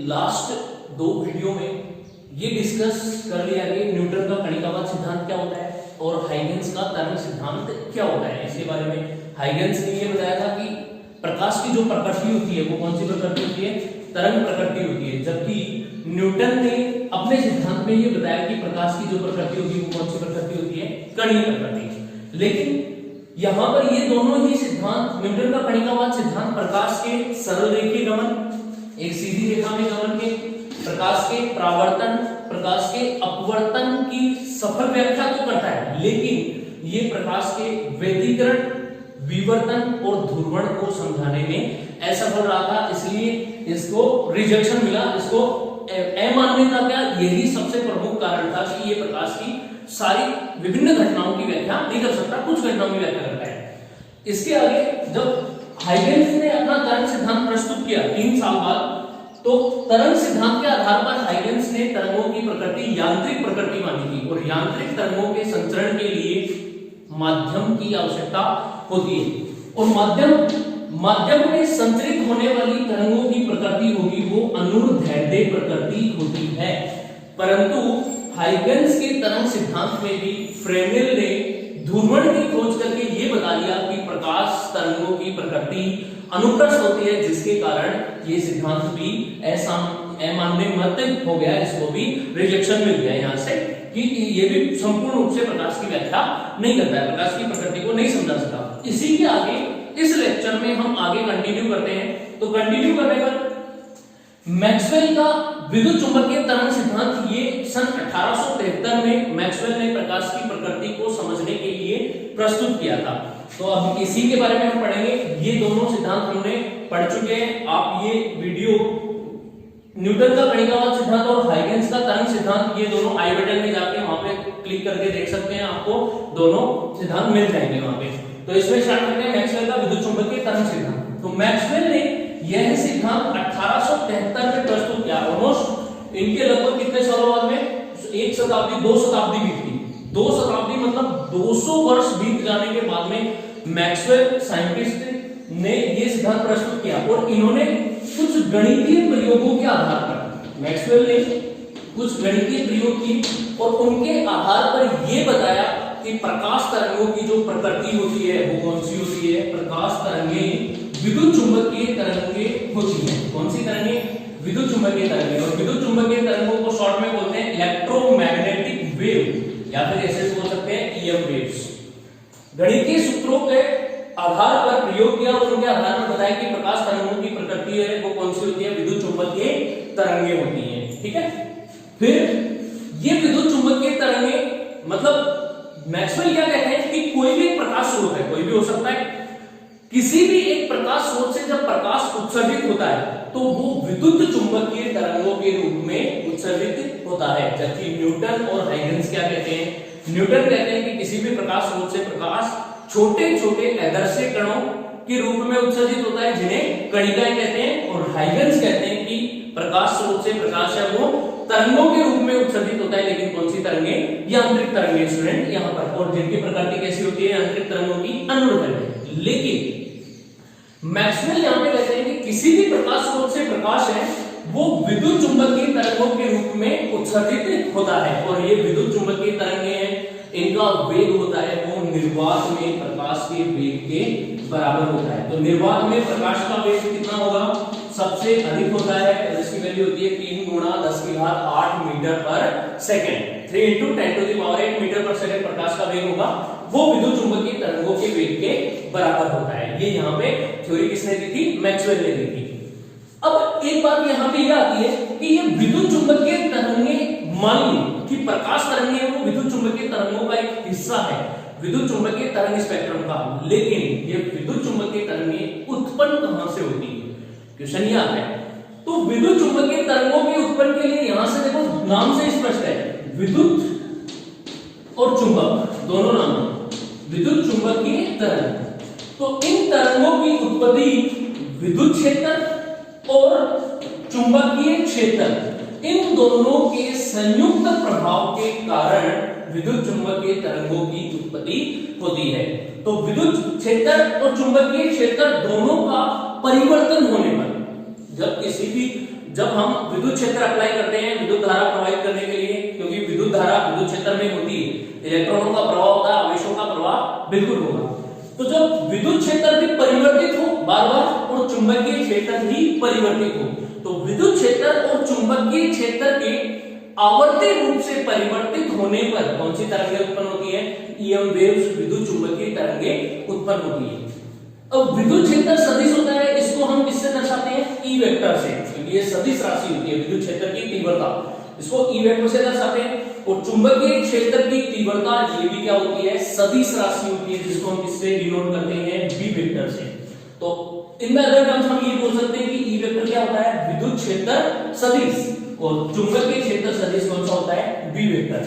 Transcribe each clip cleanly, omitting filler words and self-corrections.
Last दो video में ये डिस्कस कर लिया कि न्यूटन का कणिकावाद सिद्धांत क्या होता है और हाइगेंस का तरंग सिद्धांत क्या होता है। इसके बारे में हाइगेंस ने ये बताया था कि प्रकाश की जो प्रकृति होती है वो कौन सी प्रकृति होती है, तरंग प्रकृति होती है, जबकि न्यूटन ने अपने सिद्धांत में ये बताया कि प्रकाश की जो प्रकृति होगी वो कौन सी प्रकृति होती है, कणीय प्रकृति। लेकिन यहाँ पर ये दोनों ही सिद्धांत, न्यूटन का कणिकावाद सिद्धांत प्रकाश के सरल रेखीय गमन, एक सीधी रेखा में गमन के, प्रकाश के परावर्तन, प्रकाश के अपवर्तन की सफल व्याख्या तो करता है, लेकिन ये प्रकाश के व्यतिकरण, विवर्तन और ध्रुवण को समझाने में असफल रहा था, इसलिए इसको रिजेक्शन मिला, इसको अमान्यता का यही सबसे प्रमुख कारण था कि ये प्रकाश की सारी विभिन्न घटनाओं की व्याख्या नहीं कर सकता, कुछ घटनाओं की व्याख्या करता है। इसके आगे जब हाइगेंस ने अपना तरंग सिद्धांत प्रस्तुत किया 3 साल बाद, तो तरंग सिद्धांत के आधार पर हाइगेंस ने तरंगों की प्रकृति यांत्रिक प्रकृति मानी थी और यांत्रिक तरंगों के संचरण के लिए माध्यम की आवश्यकता होती है और माध्यम में संचरित होने वाली तरंगों की प्रकृति होगी वो अनुदैर्ध्य प्रकृति होती है। परंतु हाइगेंस के तरंग सिद्धांत में भी फ्रेनेल ने ध्रुवण की खोज करके ये बता दिया कि प्रकाश तरंगों की प्रकृति अनुप्रस्थ होती है, जिसके कारण ये सिद्धांत भी अमान्य मत हो गया, इसको भी रिजेक्शन मिल गया यहाँ से कि ये भी संपूर्ण रूप से प्रकाश की व्याख्या नहीं करता है, प्रकाश की प्रकृति को नहीं समझा सकता। इसी के आगे इस लेक्चर में हम आगे कंटिन्यू करते हैं। तो कंटिन्यू करने पर मैक्सवेल का विद्युत चुंबकीय तरंग सिद्धांत ये सन 1873 में मैक्सवेल ने प्रकाश की प्रकृति को समझने के लिए प्रस्तुत किया था। तो अब इसी के बारे में हम पढ़ेंगे। ये दोनों सिद्धांत हमने पढ़ चुके हैं। आप ये वीडियो न्यूटन का कणिकावाद सिद्धांत और हाइगेंस का तरंग सिद्धांत, ये दोनों आई बटन में जाके वहां पे क्लिक करके देख सकते हैं, आपको दोनों सिद्धांत मिल जाएंगे वहां पे। तो इसमें स्टार्ट करते हैं मैक्सवेल का विद्युत चुंबकीय तरंग सिद्धांत। तो मैक्सवेल ने यह सिद्धांत 1873 में प्रस्तुत किया। ऑलमोस्ट इनके लगभग कितने सालों बाद में, 1 शताब्दी 2 शताब्दी बीत गई। 2 शताब्दी मतलब 200 वर्ष बीत जाने के बाद में मैक्सवेल साइंटिस्ट ने यह सिद्धांत प्रस्तुत किया और इन्होंने कुछ गणितीय प्रयोगों के आधार पर, मैक्सवेल ने कुछ गणितीय प्रयोग की और उनके आधार पर यह बताया कि प्रकाश तरंगों की जो प्रकृति होती है वो कौन सी होती है। प्रकाश तरंगें विद्युत चुंबकीय तरंगें होती हैं। कौन सी तरंगें? विद्युत चुंबकीय तरंगें। और विद्युत चुंबकीय तरंगों को शॉर्ट में बोलते हैं इलेक्ट्रोमैग्नेटिक वेव, या फिर ऐसे बोल सकते हैं ईएम वेव्स। गणितीय सूत्रों के आधार पर प्रयोग किया और उनके आधार पर बताया कि प्रकाश तरंगों की प्रकृति है वो कौन सी होती है, विद्युत चुंबकीय तरंगें होती हैं। ठीक है। फिर ये विद्युत चुंबकीय तरंगें मतलब मैक्सवेल क्या कहते हैं कि कोई भी प्रकाश स्रोत है, कोई भी हो सकता है, किसी भी एक प्रकाश स्रोत से जब प्रकाश उत्सर्जित होता है तो वो विद्युत चुंबकीय तरंगों के रूप में उत्सर्जित होता है। जबकि न्यूटन और हाइगेंस क्या कहते हैं? न्यूटन कहते हैं कि किसी भी प्रकाश स्रोत से प्रकाश छोटे छोटे आदर्शीय कणों के रूप में उत्सर्जित होता है, जिन्हें कणिकाएं कहते हैं। और हाइगेंस कहते हैं कि प्रकाश स्रोत से प्रकाश है वो तरंगों के रूप में उत्सर्जित होता है, लेकिन कौन सी तरंगें? यांत्रिक तरंगें स्टूडेंट यहाँ पर। और जिनकी प्रकृति कैसी होती है? यांत्रिक तरंगों की अनुदैर्ध्य। लेकिन मैक्सवेल यहाँ पे कहते हैं कि किसी भी प्रकाश स्रोत से प्रकाश है वो विद्युत चुंबकीय तरंगों के रूप में उत्सर्जित होता है। और ये विद्युत चुंबकीय तरंगें हैं, इनका वेग होता है वो निर्वात में प्रकाश के वेग के बराबर होता है। तो निर्वात में प्रकाश का वेग कितना होगा? सबसे अधिक होता है, इसकी वैल्यू होती है 3 × 10⁸ मीटर पर सेकंड। 3 × 10⁸ मीटर पर सेकंड प्रकाश का वेग होगा, वो विद्युत चुंबकीय तरंगों के वेग के बराबर होता है। ये यहाँ पे थ्योरी किसने दी थी? मैक्सवेल ने दी थी। अब एक बात यहाँ पे यह आती है कि ये विद्युत चुंबकीय तरंगें, मान ली कि प्रकाश तरंगें वो विद्युत चुंबकीय तरंगों का एक हिस्सा है, विद्युत चुंबकीय तरंग स्पेक्ट्रम का, लेकिन ये विद्युत चुंबकीय तरंगें उत्पन्न कहां से होती है? क्वेश्चन ये आता है। तो विद्युत चुंबकीय तरंगों के उत्पन्न के लिए यहां से देखो, नाम से स्पष्ट है, विद्युत और चुंबक दोनों नाम है, विद्युत चुंबकीय तरंग। तो इन तरंगों की उत्पत्ति विद्युत क्षेत्र और चुंबकीय क्षेत्र, इन दोनों के संयुक्त प्रभाव के कारण विद्युत चुंबकीय तरंगों की उत्पत्ति होती है। तो विद्युत क्षेत्र और चुंबकीय क्षेत्र दोनों का परिवर्तन होने पर, जब किसी भी जब हम विद्युत क्षेत्र अप्लाई करते हैं विद्युत धारा प्रवाहित करने के लिए, क्योंकि विद्युत धारा विद्युत क्षेत्र में होती है, इलेक्ट्रॉनों का प्रवाह होता है, आवेशों का प्रवाह बिल्कुल होगा। तो जब विद्युत क्षेत्र भी परिवर्तित हो बार-बार और चुंबकीय क्षेत्र भी परिवर्तित हो, तो विद्युत क्षेत्र और चुंबकीय क्षेत्र के आवर्ती रूप से परिवर्तित होने पर कौन सी तरंगें उत्पन्न होती है? ईएम वेव्स, विद्युत चुंबकीय तरंगें उत्पन्न होती है। अब विद्युत क्षेत्र सदिश होता है, इसको हम किससे दर्शाते हैं? ई वेक्टर से, क्योंकि ये सदिश राशि होती है विद्युत क्षेत्र की तीव्रता, इसको ई वेक्टर से दर्शाते हैं। और चुंबकीय क्षेत्र की तीव्रता ये भी क्या होती है? सदिश राशि होती है, जिसको हम किससे डिनोट करते हैं? बी वेक्टर से। तो इनमें अदर टर्म्स हम ये बोल सकते हैं कि ई वेक्टर क्या होता है? विद्युत क्षेत्र सदिश, और चुंबकीय क्षेत्र सदिश कौन सा होता है? B vector.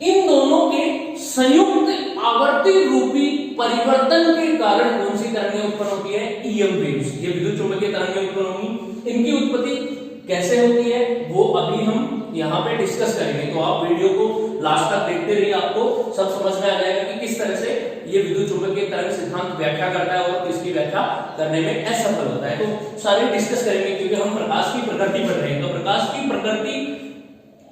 इन दोनों के संयुक्त आवर्ती रूपी परिवर्तन के कारण कौन सी तरंगें उत्पन्न होती है? ईएम वेव्स, ये विद्युत चुंबकीय तरंगें उत्पन्न होंगी। इनकी उत्पत्ति कैसे होती है वो अभी हम यहाँ पे डिस्कस करेंगे, तो आप वीडियो को लास्ट तक देखते रहिए, आपको सब समझ में आ जाएगा कि किस तरह से ये विद्युत चुंबकीय तरंग सिद्धांत व्याख्या करता है और किसकी व्याख्या करने में असफल होता है। तो सारे डिस्कस करेंगे, क्योंकि हम प्रकाश की प्रकृति पढ़ रहे हैं। तो प्रकाश की प्रकृति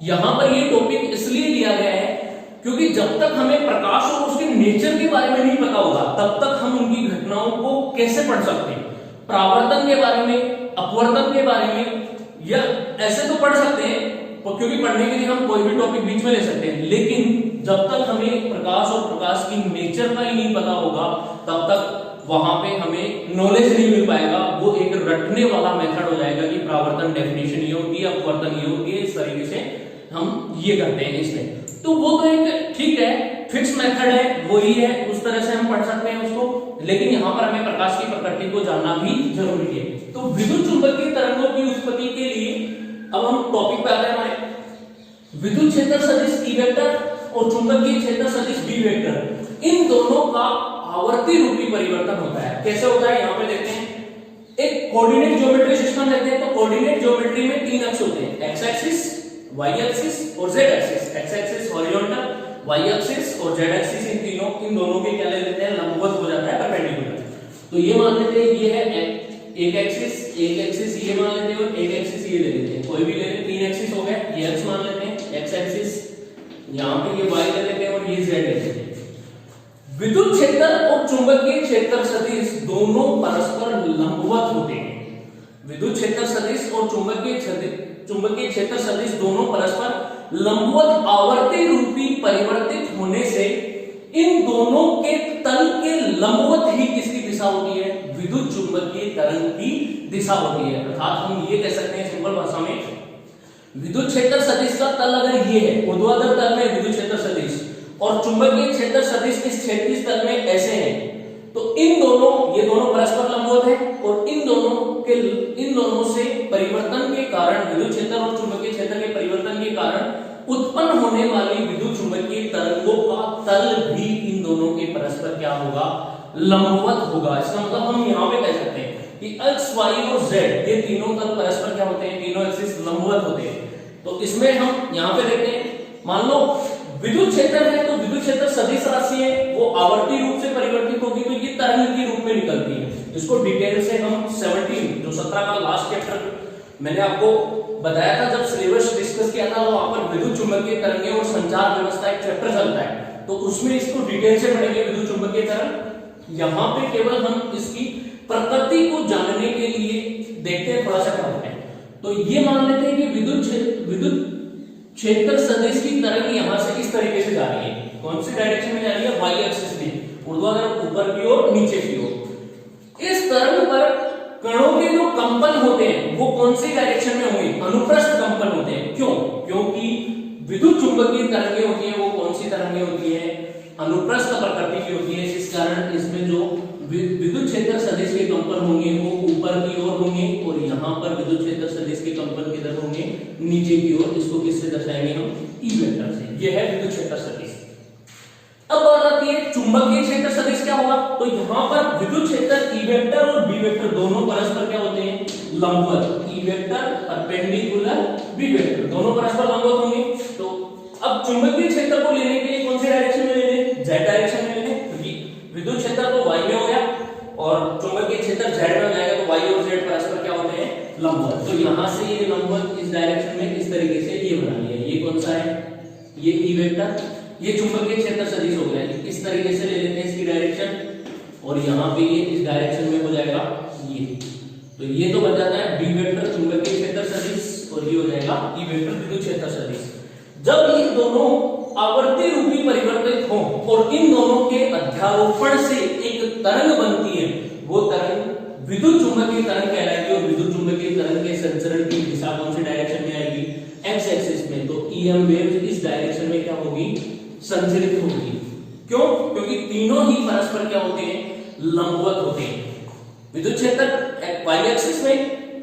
यहां पर ये टॉपिक इसलिए लिया गया है क्योंकि जब तक हमें प्रकाश और उसके नेचर के बारे में नहीं पता होगा, तब तक हम उनकी घटनाओं को कैसे पढ़ सकते हैं? परावर्तन के बारे में, अपवर्तन के बारे में, या ऐसे तो पढ़ सकते हैं, क्योंकि पढ़ने के लिए हम कोई भी टॉपिक बीच में ले सकते हैं, लेकिन जब तक हमें प्रकाश और प्रकाश की नेचर का ही नहीं पता होगा, तब तक वहां पे हमें नॉलेज नहीं मिल पाएगा। वो एक रटने वाला मेथड हो जाएगा कि परावर्तन डेफिनेशन ये होती है, अपवर्तन ये होती है, इस तरीके से हम ये करते हैं इसमें। तो वो तो एक ठीक है, फिक्स मेथड है, वही है, उस तरह से हम पढ़ सकते हैं उसको, लेकिन यहाँ पर हमें प्रकाश की प्रकृति को जानना भी जरूरी है। तो विद्युत चुंबकीय तरंगों की उत्पत्ति के लिए अब हम टॉपिक पे आते हैं हमारे। विद्युत क्षेत्र सदिश ई वेक्टर और चुंबकीय क्षेत्र सदिश बी वेक्टर, इन दोनों का आवर्ती रूपी परिवर्तन होता है। कैसे होता है? यहाँ पे देखते हैं, एक कोऑर्डिनेट ज्योमेट्री सिस्टम लेते हैं। तो कोऑर्डिनेट ज्योमेट्री में तीन अक्ष होते हैं, एक्स एक्सिस, वाई एक्सिस और Z axis. X axis horizontal, Y axis और जेड एक्सिस, इन दोनों के क्या ले लेते हैं? लंबवत हो जाता है, परपेंडिकुलर। तो ये मान लेते हैं ये है एक एक्सिस ये मान लेते हैं, और एक एक्सिस ये ले लेते हैं, कोई भी ले लेते, तीन एक्सिस हो गए। ये एक्स मान लेते हैं, एक्स एक्सिस, यहाँ पे ये वाई ले लेते हैं और ये जेड ले लेते हैं। विद्युत क्षेत्र और चुंबकीय क्षेत्र सदिश दोनों परस्पर लंबवत होते हैं। विद्युत क्षेत्र सदिश और चुंबकीय क्षेत्र सदिश दोनों परस्पर लंबवत आवर्ती रूपी परिवर्तित होने से इन दोनों के तल के लंबवत ही किसकी दिशा होती है? विद्युत चुंबकीय तरंग की दिशा होती है। अर्थात हम ये कह सकते हैं सिंपल भाषा में, विद्युत क्षेत्र सदिश का तल अगर ये है, ऊर्ध्वाधर तल में विद्युत क्षेत्र सदिश, और चुंबकीय क्षेत्र सदिश इस क्षैतिज तल में ऐसे हैं, तो ये दोनों परस्पर लंबवत हैं, और इन दोनों से परिवर्तन के कारण, विद्युत क्षेत्र और चुंबकीय क्षेत्र के परिवर्तन के कारण उत्पन्न होने वाली विद्युत चुंबकीय तरंगों का तल भी इन दोनों के परस्पर क्या होगा? लंबवत होगा। इसका मतलब हम यहाँ पे कह सकते हैं कि एक्स, वाई और जेड, ये तीनों तल परस्पर क्या होते हैं? तीनों एक्सिस लंबवत होते हैं। तो इसमें हम यहाँ पे देखते हैं, मान लो विद्युत क्षेत्र है, तो विद्युत क्षेत्र सदिश राशि है, वो आवर्ती रूप से परिवर्तित होगी, तो ये तरंग के रूप में निकलती है। इसको डिटेल से हम 17 का लास्ट चैप्टर मैंने आपको बताया था, जब सिलेबस डिस्कस किया था, वहां पर विद्युत चुंबकीय तरंगें और संचार व्यवस्था एक चैप्टर चलता है, तो उसमें इसको डिटेल से पढ़ेंगे विद्युत चुंबकीय तरंग। यहाँ पे केवल हम इसकी प्रकृति को जानने के लिए देखते हैं थोड़ा सा क्या होता है। तो ये मान लेते हैं कि विद्युत क्षेत्र सदिश की तरंग यहां से इस तरीके से जा रही है। कौन सी डायरेक्शन में जा रही है? वाई एक्सिस में, ऊर्ध्वाधर ऊपर की ओर, नीचे की ओर। इस तरंग पर कणों के जो कंपन होते हैं वो कौन सी डायरेक्शन में होंगे? अनुप्रस्थ कंपन होते हैं। क्यों? क्योंकि विद्युत चुंबकीय तरंगें होती है वो कौन सी तरंगें होती है? अनुप्रस्थ प्रकृति की होती है। इस कारण इसमें जो विद्युत क्षेत्र सदिश के कंपन होंगे वो ऊपर की ओर होंगे, और यहाँ पर विद्युत क्षेत्र सदिश के कंपन किधर होंगे? नीचे की ओर। इसको किससे दर्शाएंगे हम? ई वेक्टर से। यह है विद्युत क्षेत्र सदिश। अब बात आती है चुंबकीय क्षेत्र सदिश क्या होगा? तो यहाँ पर विद्युत क्षेत्र ई वेक्टर और बी वेक्टर दोनों परस्पर क्या होते हैं? लंबवत। E vector perpendicular, B vector दोनों परस्पर लंबवत होंगे। तो अब चुंबकीय क्षेत्र को लेने के लिए कौन सी डायरेक्शन में ले लें? जेड डायरेक्शन में ले लें, क्योंकि विद्युत क्षेत्र तो वाई में हो गया और चुंबकीय क्षेत्र जेड में हो जाएगा, तो वाई और जेड परस्पर क्या होते हैं? लंबवत। तो यहां से ये लंबवत इस डायरेक्शन में इस तरीके से ये बना लिया। ये कौन सा है, ये ई वेक्टर, ये चुंबकीय क्षेत्र सदिश हो गया। इस तरीके से ले लेते हैं इसकी डायरेक्शन, और यहाँ पे ये इस डायरेक्शन में हो जाएगा ये। तो ये तो बन जाता है बी वेक्टर चुंबकीय क्षेत्र सदिश, और ये हो जाएगा ई वेक्टर विद्युत क्षेत्र सदिश। जब ये दोनों आवर्ती रूपी परिवर्तित हो और इन दोनों के अध्यारोपण से एक तरंग बनती है, वो तरंग विद्युत चुंबकीय तरंग कहलाएगी। और विद्युत चुंबकीय तरंग के संचरण की दिशा कौन सी डायरेक्शन में आएगी, एक्स एक्सिस में। तो ईएम वेव इस डायरेक्शन में क्या होगी, संचरित होगी। क्यों, क्योंकि तीनों ही परस्पर क्या होते हैं, लंबवत होते हैं। विद्युत क्षेत्र वाई एक्सिस में,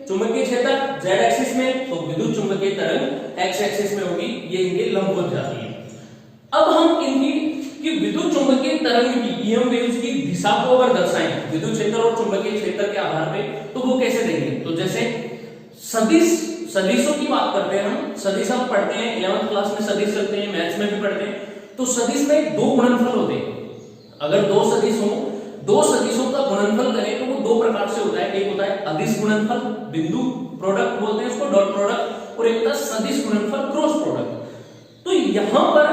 चुंबकीय क्षेत्र जेड एक्सिस में, तो विद्युत चुंबकीय तरंग एक्स एक्सिस में होगी, ये इनके लंबवत जाती है। अब हम इनकी कि विद्युत चुंबकीय तरंग की ईएम वेव्स की दिशा को अगर दर्शाएं विद्युत क्षेत्र और चुंबकीय क्षेत्र के आधार पे, तो वो कैसे देंगे। तो जैसे सदिशों की बात करते हैं हम, सदिश हम पढ़ते हैं 11th क्लास में, सदिश चलते हैं, मैथ्स में भी पढ़ते हैं। तो सदिश में दो गुणनफल होते हैं। अगर दो सदिश हो, दो सदिशों का गुणनफल करें तो वो दो प्रकार से होता है। एक होता है अदिश गुणनफल, बिंदु प्रोडक्ट बोलते हैं उसको, डॉट प्रोडक्ट, और एक होता है सदिश गुणनफल, क्रॉस प्रोडक्ट। तो यहां पर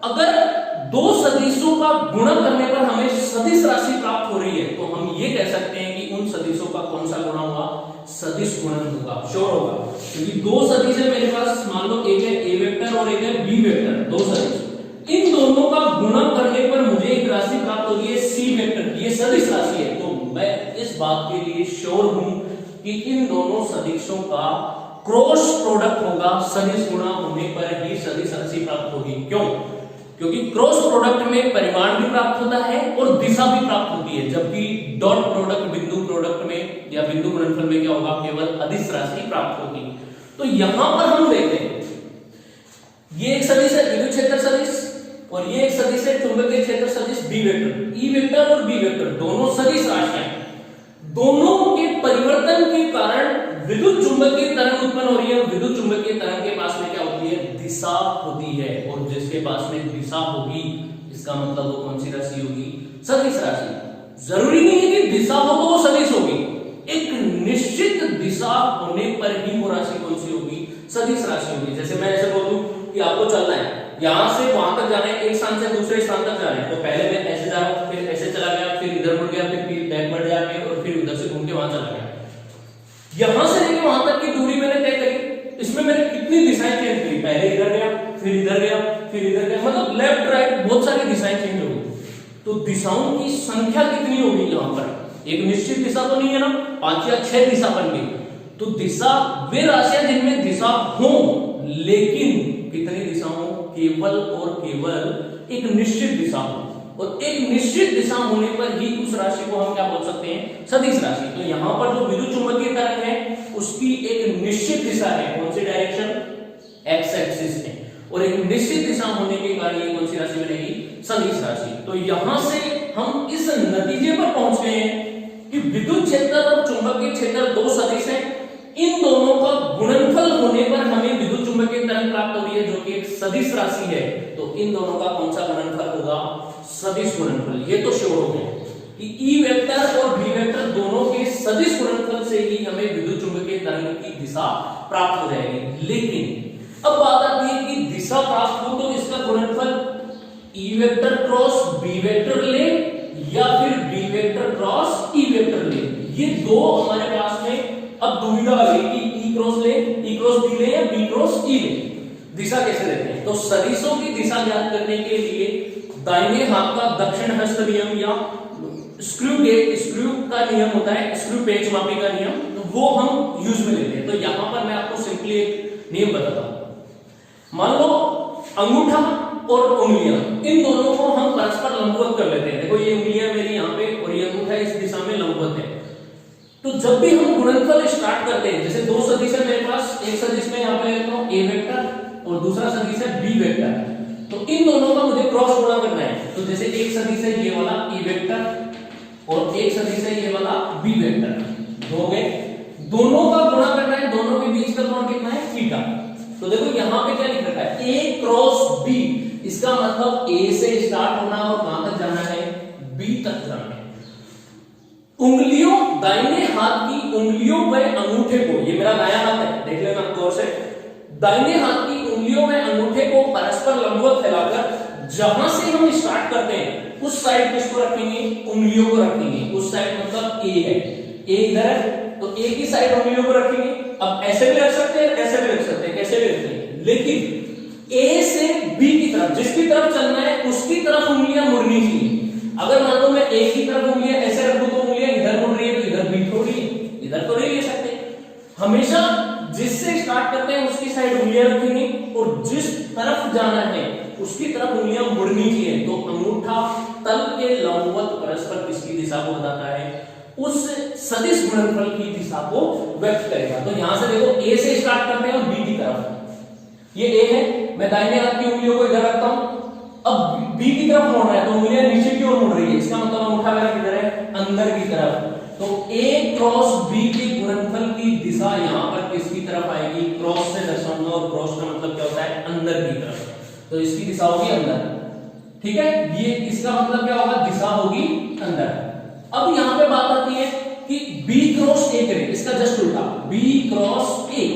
अगर दो सदिशों का गुणा करने पर हमें सदिश राशि प्राप्त हो रही है, तो हम ये कह सकते हैं कि उन सदिशों का कौन सा गुणा हुआ, सदिश गुणन होगा, श्योर होगा। क्योंकि दो सदिश है मेरे पास, मान लो एक है ए वेक्टर और एक है बी वेक्टर, दो सदिश, इन दोनों का गुणा करने पर मुझे एक राशि प्राप्त होगी है सी वेक्टर, ये सदिश राशि है। तो मैं इस बात के लिए श्योर हूं कि इन दोनों सदिशों का क्रॉस प्रोडक्ट होगा, सदिश गुणा होने पर ही सदिश राशि प्राप्त होगी। क्यों, क्योंकि क्रॉस प्रोडक्ट में परिमाण भी प्राप्त होता है और दिशा भी प्राप्त होती है, जबकि डॉट प्रोडक्ट बिंदु प्रोडक्ट में या बिंदु गुणनफल में क्या होगा, केवल अदिश राशि प्राप्त होगी। तो यहां पर हम देखते हैं ये एक सदिश है विद्युत क्षेत्र सदिश, और ये एक सदिश है चुंबकीय क्षेत्र सदिश बी वेक्टर। ई वेक्टर और बी वेक्टर दोनों सदिश राशियां, दोनों के परिवर्तन के कारण विद्युत चुंबकीय तरंग उत्पन्न हो रही है। विद्युत चुंबकीय तरंग के पास में क्या होती है, दिशा होती है, और जिसके पास में दिशा होगी इसका मतलब वो कौन सी राशि होगी, सदिश राशि। जरूरी नहीं है कि दिशा हो तो वो सदिश होगी, एक निश्चित दिशा होने पर ही वो राशि कौन सी होगी, सदिश राशि होगी। जैसे मैं ऐसे बोलूं कि आपको चलना है, यहां से वहां तक जाना है, एक स्थान से दूसरे स्थान तक जाना है, तो पहले मैं ऐसे जा रहा हूं, फिर ऐसे चला गया, फिर इधर मुड़ गया, फिर बैकवर्ड जाके और फिर उधर से घूम के वहां चला गया। यहां से लेके वहां तक की दूरी मैंने तय करी, इसमें मैंने कितनी दिशाएं चेंज करी, पहले इधर गया, फिर इधर गया, फिर इधर गया, मतलब लेफ्ट राइट बहुत सारी दिशाएं चेंज हो गई। तो दिशाओं की संख्या कितनी होगी यहां पर, एक निश्चित दिशा तो नहीं है ना, 5 या 6 दिशा बन गई। तो दिशा वे राशियां जिनमें दिशा हो, लेकिन कितनी दिशा हो, केवल और केवल एक निश्चित दिशा हो, और एक निश्चित दिशा होने पर ही उस राशि को हम क्या बोल सकते हैं, सदिश राशि। तो यहां पर जो विद्युत चुंबकीय तरंग है उसकी एक निश्चित दिशा है, कौन सी डायरेक्शन, एक्स एक्सिस में, और एक निश्चित दिशा होने के कारण ये कौन सी राशि बनेगी, सदिश राशि। तो यहां से हम इस नतीजे पर पहुंच गए हैं कि विद्युत क्षेत्र और चुंबकीय क्षेत्र दो सदिश हैं, इन दोनों का गुणनफल होने पर हमें विद्युत चुंबकीय तरंग प्राप्त हो रही है जो कि एक सदिश राशि है। तो इन दोनों का कौन सा गुणनफल होगा, सदिश गुणनफल। ये तो श्योर हो गया कि ई वेक्टर और बी वेक्टर दोनों के सदिश गुणनफल से ही हमें विद्युत चुंबकीय तरंग की दिशा प्राप्त हो जाएगी। लेकिन अब बात आती है कि दिशा प्राप्त हो तो इसका गुणनफल E vector cross B vector ले या फिर B vector cross E vector ले, ये दो हमारे पास में अब दुविधा आ गई कि ई क्रॉस ले, ई क्रॉस बी ले या बी क्रॉस ई ले, दिशा कैसे देते हैं। तो सदिशों की दिशा ज्ञात करने के लिए दाहिने हाथ का दक्षिण हस्त नियम या स्क्रू का नियम होता है, स्क्रू पेच मापी का नियम, तो वो हम यूज में लेते हैं। तो यहां पर मैं आपको सिंपली एक नियम बताता हूं। मान लो अंगूठा और उंगलियां, इन दोनों को हम परस्पर लंबवत कर लेते हैं। देखो ये उंगलियां मेरी यहाँ पे और ये अंगूठा इस दिशा में लंबवत है। तो जब भी हम गुणनफल स्टार्ट करते हैं, जैसे दो सदिश है मेरे पास, एक सदिश में यहाँ पे लेता हूँ ए वेक्टर और दूसरा सदिश है बी वेक्टर, तो इन दोनों का मुझे क्रॉस गुणा करना है। तो जैसे एक सदिश है ये वाला ई वेक्टर और एक सदिश है ये वाला बी वेक्टर, हो गए, दोनों का गुणा करना है, दोनों के बीच का कोण कितना है, थीटा। तो देखो यहाँ पे क्या लिख रखा है, ए क्रॉस बी, इसका मतलब ए से स्टार्ट होना और कहां तक जाना है, बी तक जाना है। उंगलियों दाहिने हाथ की उंगलियों व अंगूठे को, ये मेरा दायां हाथ है, देख लेना गौर से, दाहिने हाथ की उंगलियों में अंगूठे को परस्पर लंबवत फैलाकर जहां से हम स्टार्ट करते हैं उस साइड किसको रखेंगे, उंगलियों को रखेंगे। उस साइड मतलब ए है, ए इधर है तो ए की साइड उंगलियों को रखेंगे। अब ऐसे भी रख सकते हैं, ऐसे भी रख सकते हैं, कैसे भी रखेंगे, लेकिन ए से बी की तरफ जिसकी तरफ चलना है उसकी तरफ उंगलियां मुड़नी चाहिए। अगर मान लो मैं ए की तरफ उंगलियां ऐसे रखूं तो उंगलियां इधर मुड़ रही है तो इधर भी थोड़ी है, इधर तो नहीं ले सकते। हमेशा जिससे स्टार्ट करते हैं उसकी साइड उंगलियां रखेंगे और जिस तरफ जाना है उसकी तरफ उंगलियां मुड़नी चाहिए। तो अंगूठा तल के लंबवत परस्पर किसकी दिशा को बताता है, उस सदिश गुणनफल की दिशा को व्यक्त करेगा। तो यहां से देखो ए से स्टार्ट करते हैं और बी की तरफ, ये ए है, मैं दाहिने हाथ की उंगलियों को इधर रखता हूं, अब बी की तरफ मुड़ रहा है तो उंगलियां नीचे की ओर मुड़ रही है, इसका मतलब अंगूठा मेरा किधर है, अंदर की तरफ। तो ए क्रॉस बी के गुणनफल की दिशा यहां पर किसकी तरफ आएगी, क्रॉस से दर्शाऊंगा और क्रॉस का मतलब क्या होता है, अंदर की तरफ, तो इसकी दिशा होगी अंदर। ठीक है, ये इसका मतलब क्या होगा, दिशा होगी अंदर। अब यहां पे बात आती है कि B क्रॉस A करें, इसका जस्ट उल्टा B क्रॉस A,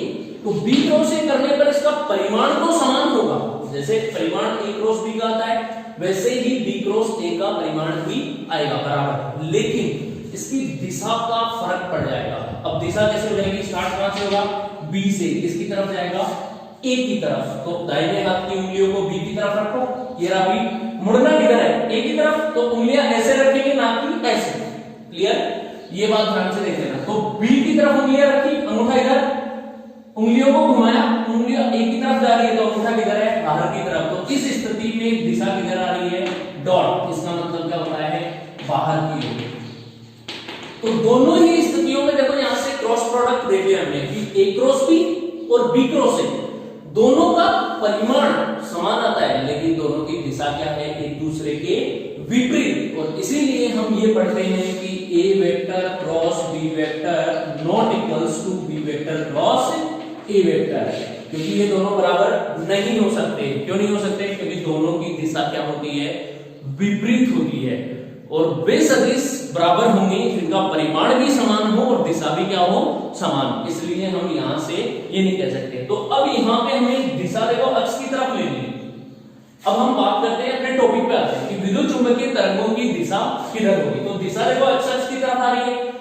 तो B क्रॉस A करने पर इसका परिमाण तो समान होगा, जैसे परिमाण A क्रॉस B का आता है वैसे ही B क्रॉस A का परिमाण भी आएगा बराबर, लेकिन इसकी दिशा का फर्क पड़ जाएगा। अब दिशा कैसे हो जाएगी, स्टार्ट कहां से होगा, B से, किसकी तरफ जाएगा, A की तरफ। तो दाहिने हाथ की उंगलियों को B की तरफ रखो, ये रहा B, मुड़ना किधर है, A की तरफ, तो उंगलियां ऐसे रखेंगे ना कि ऐसे। क्लियर, ये बात ध्यान से देख लेना। तो B की तरफ उंगलियां रखी, अंगूठा इधर, उंगलियों को घुमाया, उंगलियां A की तरफ जा रही है तो अंगूठा किधर है, बाहर की तरफ। तो इस स्थिति में दिशा किधर आ रही है, डॉट, इसका मतलब क्या होता है, बाहर की ओर। तो दोनों ही स्थितियों में देखो यहां से क्रॉस प्रोडक्ट देख लिया हमने कि A क्रॉस B और B क्रॉस A, दोनों का परिमाण समान आता है लेकिन दोनों की दिशा क्या है, एक दूसरे के विपरीत। और इसीलिए हम ये पढ़ते हैं कि A vector cross B vector not equals to B vector cross A vector, क्योंकि ये दोनों बराबर नहीं हो सकते। क्यों नहीं हो सकते, क्योंकि दोनों की दिशा क्या होती है, विपरीत होती है। और वे सदिश बराबर होंगे जिनका परिमाण भी समान हो और दिशा भी क्या हो, समान, इसलिए हम यहां से ये नहीं कह सकते। तो अब यहां पे हमें दिशा देखो अक्ष की तरफ लेनी है। अब हम बात करते हैं अपने टॉपिक पे आते हैं कि विद्युत चुंबकीय तरंगों की दिशा किधर होगी। तो दिशा देखो अक्ष की तरफ आ रही है।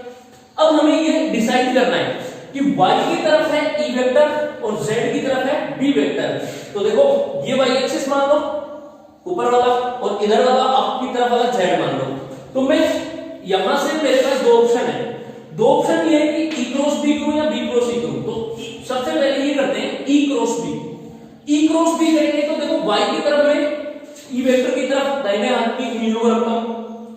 अब हमें ये डिसाइड करना है कि y की तरफ है E वेक्टर और z की तरफ है B वेक्टर। तो देखो ये y एक्सिस मान लो ऊपर वाला और इधर वाला आपकी तरफ वाला z मान लो। तो मैं यहां से मेरे पास दो ऑप्शन है, दो ऑप्शन ये है कि E क्रॉस B करूं या B क्रॉस E करूं। तो सबसे पहले ये करते हैं E cross B। E cross B करेंगे तो देखो y की तरफ में E वेक्टर की तरफ दाहिने हाथ की उंगलियों को रखता हूं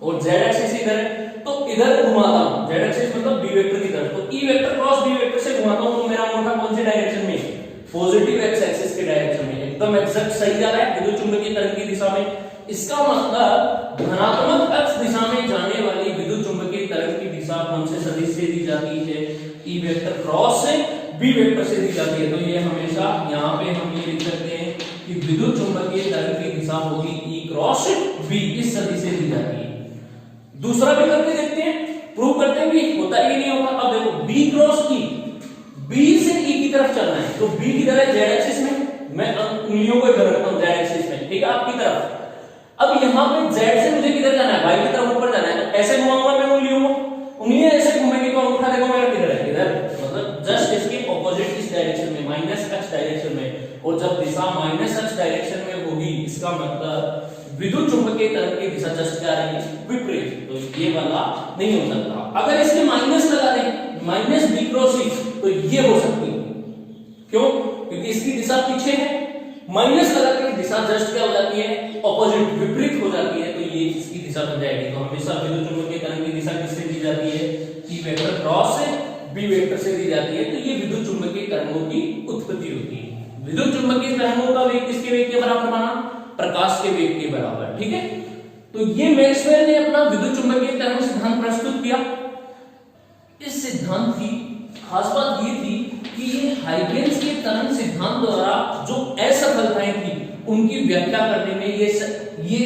और z एक्सिस इधर है तो इधर घुमाता हूं, z एक्सिस मतलब B वेक्टर की तरफ। तो E vector cross B vector से घुमाता हूं तो मेरा अंगूठा कौन से डायरेक्शन में, पॉजिटिव x एक्सिस के डायरेक्शन में, एकदम एग्जैक्ट सही जा रहा है विद्युत चुंबकीय तरंग की दिशा में। इसका मतलब धनात्मक x दिशा में जाने वाली विद्युत चुंबकीय तरंग की दिशा कौन से सदिश से दी जाती है, E वेक्टर क्रॉस से B वेक्टर से दी जाती है। तो ये हमेशा यहाँ पे हम ये लिख सकते हैं कि विद्युत चुंबकीय तरंग की दिशा होगी E क्रॉस B, इस सदिश से दी जाती है। दूसरा विकल्प देखते हैं, प्रूव करते हैं कि होता है कि नहीं होता। अब देखो B क्रॉस E, B से E की तरफ चलना है तो B किधर है, Z एक्सिस में, मैं उंगलियों को इधर रखता हूं Z एक्सिस में, ठीक है, आपकी तरफ। अब यहाँ पे Z से मुझे किधर जाना है, Y की तरफ ऊपर जाना है, तो ऐसे घुमाऊंगा मैं उंगलियों को, उंगलियां ऐसे घूमेंगी तो अंगूठा देखो मेरा किधर है, इधर, मतलब जस्ट इसके ऑपोजिट इस डायरेक्शन में, माइनस x डायरेक्शन में। और जब दिशा माइनस x डायरेक्शन में होगी इसका मतलब विद्युत चुंबकीय तरंग की दिशा जस्ट क्या रहेगी, विपरीत। तो ये वाला नहीं हो सकता। अगर इसके माइनस लगा दें, माइनस B क्रॉस E, तो ये हो सकती है। क्यों, क्योंकि इसकी दिशा पीछे है, माइनस लगा के दिशा जस्ट क्या हो जाती है, ऑपोजिट, विपरीत हो जाती है, तो ये इसकी दिशा बन जाएगी। तो हमेशा विद्युत चुंबकीय तरंग की दिशा किससे दी जाती है, E वेक्टर क्रॉस से B वेक्टर से दी जाती है। तो ये विद्युत चुंबकीय तरंगों की उत्पत्ति होती है। विद्युत चुंबकीय तरंगों का वेग किसके वेग के बराबर माना, प्रकाश के वेग के बराबर, ठीक है। तो ये मैक्सवेल ने अपना विद्युत चुंबकीय तरंग सिद्धांत प्रस्तुत किया। इस सिद्धांत की खास बात ये थी कि ये हाइगेन्स के तरंग सिद्धांत द्वारा जो असफलताएं थी उनकी व्याख्या करने में ये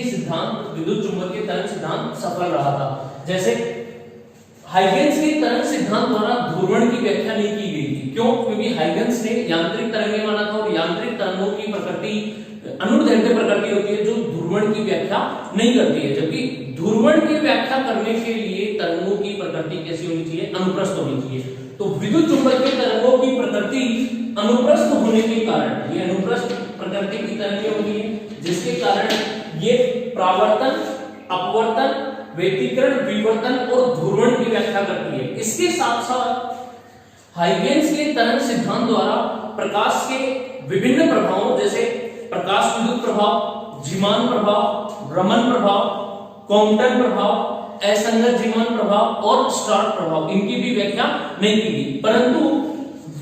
सिद्धांत विद्युत चुंबकीय तरंग सिद्धांत सफल रहा था। जैसे हाइगेंस के तरंग सिद्धांत द्वारा ध्रुवण की व्याख्या नहीं की गई थी। क्यों? क्योंकि हाइगेंस ने यांत्रिक तरंगें माना था और यांत्रिक तरंगों की प्रकृति अनुदैर्ध्य प्रकृति होती है जो ध्रुवण की व्याख्या नहीं करती है, जबकि ध्रुवण की व्याख्या करने के लिए तरंगों की प्रकृति कैसी होनी चाहिए? अनुप्रस्थ होनी चाहिए। तो विद्युत चुंबकीय तरंगों की प्रकृति अनुप्रस्थ होने के कारण, ये अनुप्रस्थ प्रकृति की तरंगें होती है, जिसके कारण ये परावर्तन, अपवर्तन, व्यतिकरण, विवर्तन और ध्रुवण की व्याख्या करती है। इसके साथ साथ हाइगेंस के तरंग सिद्धांत द्वारा प्रकाश के विभिन्न प्रभावों जैसे प्रकाश विद्युत प्रभाव, जीमान प्रभाव, रमन प्रभाव, कॉम्पटन प्रभाव, असंगत जीमान प्रभाव और स्टार्क प्रभाव, इनकी भी व्याख्या नहीं की गई। परंतु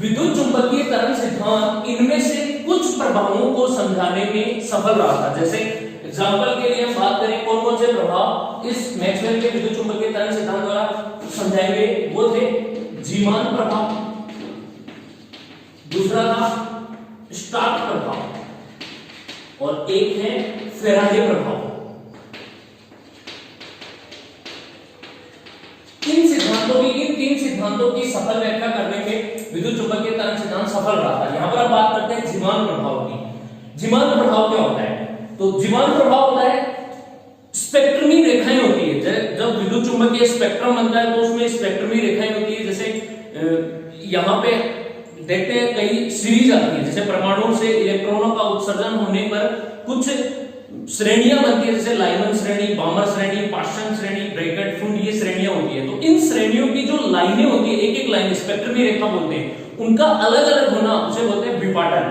विद्युत चुंबकीय तरंग सिद्धांत इनमें से कुछ प्रभावों को समझाने में सफल रहा था। जैसे एग्जांपल के लिए हम बात करें कौन कौन से प्रभाव इस मैक्सवेल के विद्युत चुंबकीय तरंग सिद्धांत द्वारा समझाए गए, वो थे जीमान प्रभाव, दूसरा था स्टार्क प्रभाव और एक है फैराडे प्रभाव। इन तीन सिद्धांतों की सफल व्याख्या करने में विद्युत चुंबकीय तरंग सिद्धांत सफल रहा था। यहां पर आप बात करते हैं जीमान प्रभाव की। जीमान प्रभाव क्या होता है? तो जीमान प्रभाव होता है स्पेक्ट्रमी रेखाएं होती है। जब विद्युत चुंबकीय स्पेक्ट्रम बनता है तो उसमें स्पेक्ट्रमी रेखाएं होती है। जैसे यहां पे देखते हैं कई सीरीज आती है, जैसे परमाणु से इलेक्ट्रॉनों का उत्सर्जन होने पर कुछ श्रेणियां बनती है, जैसे लाइमन श्रेणी, बामर श्रेणी, पाश्चन श्रेणी, ब्रैकेट फुंड, ये श्रेणियां होती है। तो इन श्रेणियों की जो लाइनें होती है, एक एक लाइन स्पेक्ट्रमी रेखा बोलते हैं, उनका अलग अलग होना उसे बोलते हैं विपाटन।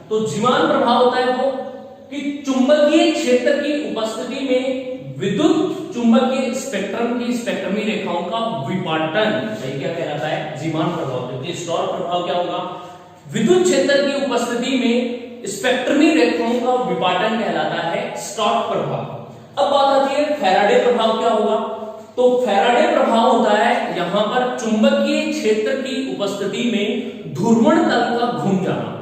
तो जीमान प्रभाव होता है वो कि चुंबकीय क्षेत्र की उपस्थिति में विद्युत चुंबकीय स्पेक्ट्रम की स्पेक्ट्रमी रेखाओं का विपाटन, यही क्या कहलाता है? जीमान प्रभाव। जबकि स्टार्क प्रभाव क्या होगा? विद्युत क्षेत्र की उपस्थिति में स्पेक्ट्रमी रेखाओं का विपाटन कहलाता है स्टार्क प्रभाव। अब बात आती है फैराडे प्रभाव क्या होगा? तो फैराडे प्रभाव होता है यहां पर चुंबकीय क्षेत्र की उपस्थिति में ध्रुवण तल का घूम जाना।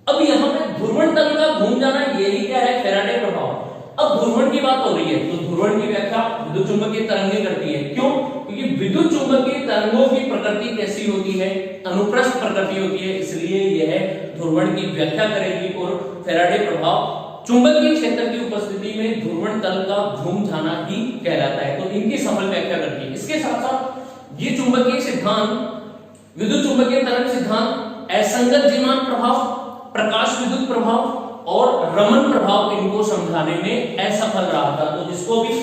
अब यहां पे ध्रुवण तल का घूम जाना, यही क्या है? फैराडे प्रभाव। अब ध्रुवण की बात हो रही है तो ध्रुवण की व्याख्या विद्युत चुंबकीय तरंगें करती है। क्यों? क्योंकि विद्युत चुंबकीय तरंगों की प्रकृति कैसी होती है? अनुप्रस्थ प्रकृति होती है, इसलिए यह ध्रुवण की व्याख्या करेगी। और फैराडे प्रभाव चुंबकीय क्षेत्र की उपस्थिति में ध्रुवण तल का घूम जाना ही कहलाता है, तो इनकी सफल व्याख्या करती है। इसके साथ साथ ये चुंबकीय सिद्धांत विद्युत चुंबकीय तरंग सिद्धांत असंगत जीमान प्रभाव, प्रकाश विद्युत प्रभाव और रमन प्रभाव इनको समझाने में असफल रहा था। तो जिसको भी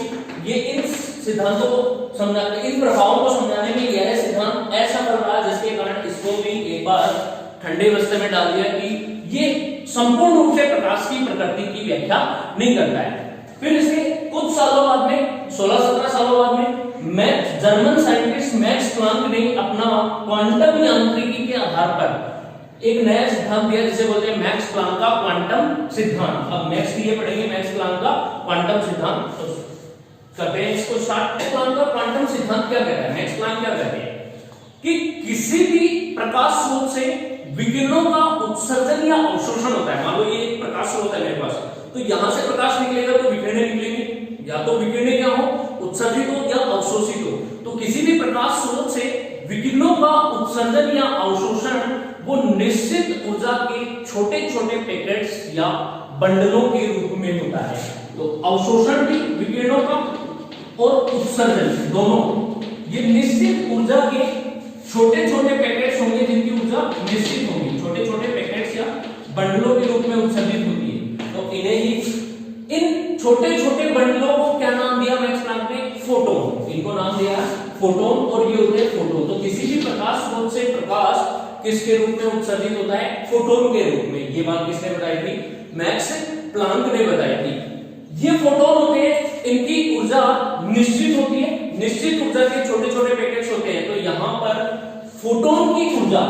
ये इन सिद्धांतों को समझाने, इन प्रभावों को समझाने में यह सिद्धांत असफल रहा, जिसके कारण इसको भी एक बार ठंडे बस्ते में डाल दिया कि ये संपूर्ण रूप से प्रकाश की प्रकृति की व्याख्या नहीं करता है। फिर इसके कुछ सालों बाद में 16-17 सालों बाद में जर्मन साइंटिस्ट मैक्स प्लांक ने अपना क्वांटम यांत्रिकी के आधार पर एक नया सिद्धांत दिया जिसे बोलते हैं मैक्स प्लांक का क्वांटम सिद्धांत। अब नेक्स्ट ये पढ़ेंगे मैक्स प्लांक का क्वांटम सिद्धांत। तो करते हैं इसको स्टार्ट। मैक्स प्लांक का क्वांटम सिद्धांत क्या कहता है? मैक्स प्लांक क्या कहते हैं कि किसी भी प्रकाश स्रोत से विकिरणों का उत्सर्जन या अवशोषण होता है। मान लो ये एक प्रकाश स्रोत है मेरे पास, तो यहां से प्रकाश निकलेगा तो विकिरणें निकलेंगे, या तो विकिरणें क्या हो? उत्सर्जित हो या अवशोषित हो। तो किसी भी प्रकाश स्रोत से विकिरणों का उत्सर्जन या अवशोषण वो निश्चित ऊर्जा के छोटे छोटे पैकेट्स या बंडलों के रूप में होता है। तो अवशोषण भी विकिरणों का और उत्सर्जन दोनों ये निश्चित ऊर्जा के छोटे छोटे पैकेट्स होंगे, जिनकी ऊर्जा निश्चित होगी, छोटे छोटे पैकेट्स या बंडलों के रूप में उत्सर्जित होती है। तो इन्हें ही इन छोटे छोटे बंडलों को क्या नाम दिया मैक्स प्लांक ने? फोटोन। इनको नाम दिया फोटोन, और ये होते हैं फोटोन। तो किसी भी प्रकाश स्रोत से प्रकाश किसके रूप में उत्सर्जित होता है? फोटोन के रूप में। ये बात किसने बताई थी? मैक्स प्लांक ने बताई थी। ये फोटोन होते हैं, इनकी ऊर्जा निश्चित होती है, निश्चित ऊर्जा के छोटे छोटे पैकेट्स होते हैं। तो यहां पर फोटोन की ऊर्जा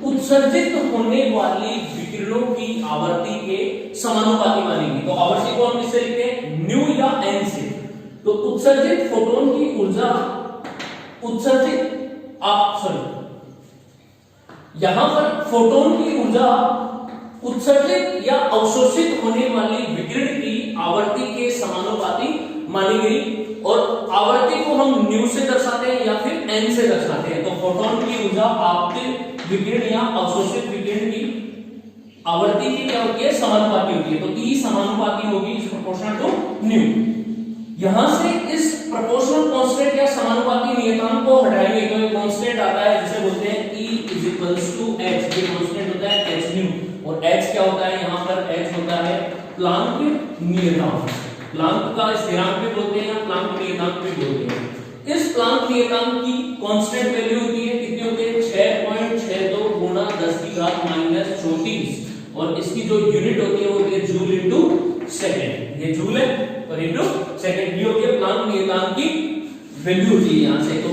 उत्सर्जित होने वाली विकिरणों की आवृत्ति के समानुपाती मानेंगे। तो आवृत्ति को हम किससे लिखते हैं? न्यू या एन से। तो उत्सर्जित फोटोन की ऊर्जा यहां पर फोटोन की ऊर्जा उत्सर्जित या अवशोषित होने वाली विकिरण की आवृत्ति के समानुपाती मानी गई। और आवर्ती को हम न्यू से दर्शाते हैं या फिर एन से दर्शाते हैं। तो फोटोन की ऊर्जा आपतित विकिरण या अवशोषित विकिरण की आवर्ती की क्या होती है, समानुपाती होती है। तो ई समानुपाती होगी इज प्रोपोर्शनल टू न्यू। यहां से इस प्रोपोर्शनल कांस्टेंट या समानुपाती नियतांक को हटाएंगे तो एक कांस्टेंट आता है जिसे बोलते हैं E = h। ये कांस्टेंट होता है h न्यू, और h क्या होता है, यहां पर h होता है प्लांक नियतांक। प्लांक का स्थिरांक भी बोलते हैं या प्लांक नियतांक भी बोलते हैं। इस प्लांक नियतांक की कांस्टेंट वैल्यू होती है, कितनी होती है, 6.62 गुणा 10⁻34, और इसकी जो यूनिट होती है वो होती है जूल इनटू सेकंड। ये जूल है और इनटू सेकंड, ये होती है प्लांक नियतांक की वैल्यू होती है। यहां से तो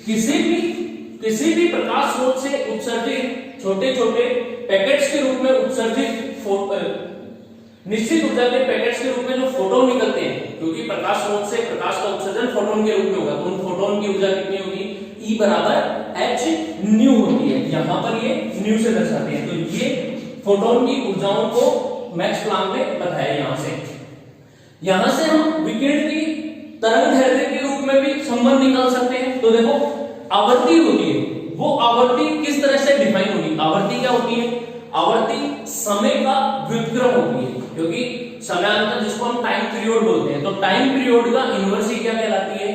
किसी भी प्रकाश स्रोत से उत्सर्जित छोटे छोटे पैकेट्स के रूप में उत्सर्जित निश्चित ऊर्जा के पैकेट्स के रूप में जो फोटोन निकलते हैं, क्योंकि प्रकाश स्रोत से प्रकाश का उत्सर्जन फोटोन के रूप में होगा, तो उन फोटोन की ऊर्जा कितनी होगी, E = h न्यू होती है। यहां पर ये न्यू से दर्शाते हैं। तो ये फोटोन की ऊर्जाओं को मैक्स प्लांक ने बताया। यहां से हम विकिरण की तरंगदैर्घ्य के रूप में भी संबंध निकाल सकते हैं। तो देखो आवर्ती होती है, वो आवर्ती किस तरह से डिफाइन होगी, आवर्ती क्या होती है, आवर्ती समय का व्युत्क्रम होती है, क्योंकि समयांतर जिसको हम टाइम पीरियड बोलते हैं, तो टाइम पीरियड का इनवर्स ही क्या कहलाती है,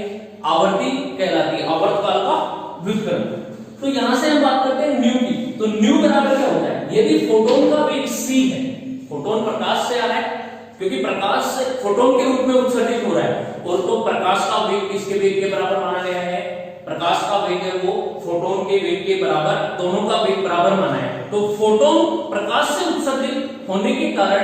आवर्ती कहलाती है, आवर्तकाल का व्युत्क्रम। तो यहां से हम बात करते हैं न्यू की। तो न्यू बराबर क्या होता है, यदि फोटोन का वेग c है, फोटोन प्रकाश से आ रहा है, क्योंकि प्रकाश फोटोन के रूप में उत्सर्जित हो रहा है, और तो प्रकाश का वेग किसके वेग के बराबर माना गया है, प्रकाश का वेग है वो फोटोन के वेग के बराबर, दोनों का वेग बराबर माना है। तो फोटोन प्रकाश से उत्सर्जित होने के कारण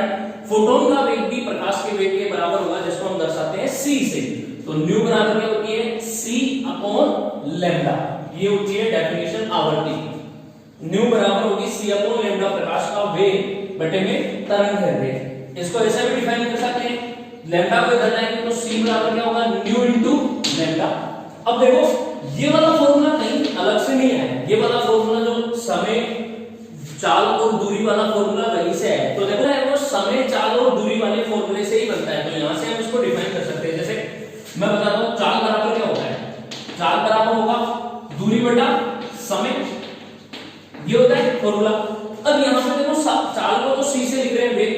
फोटोन का वेग भी प्रकाश के वेग के बराबर होगा, जिसको हम दर्शाते हैं c से। तो न्यू बराबर क्या होती है, c/λ। ये होती है डेफिनेशन आवर्ती। न्यू बराबर होगी c/λ, प्रकाश का वेग बटे में तरंगदैर्घ्य। इसको ऐसे भी डिफाइन कर सकते हैं, लैम्डा को इधर लाएंगे तो c बराबर क्या होगा, न्यू इनटू लैम्डा। अब देखो ये वाला फॉर्मूला कहीं अलग से नहीं है, ये वाला फॉर्मूला जो समय चाल और दूरी वाला फॉर्मूला वहीं से है। तो देखो वो समय चाल और दूरी वाले फॉर्मूले से ही बनता है। तो यहां से हम इसको डिफाइन कर सकते हैं। जैसे मैं बताता हूं, चाल बराबर क्या होता है, चाल बराबर होगा दूरी बटा समय, ये होता है फॉर्मूला। अब यहां पे देखो चाल को तो c से लिख रहे हैं, वेग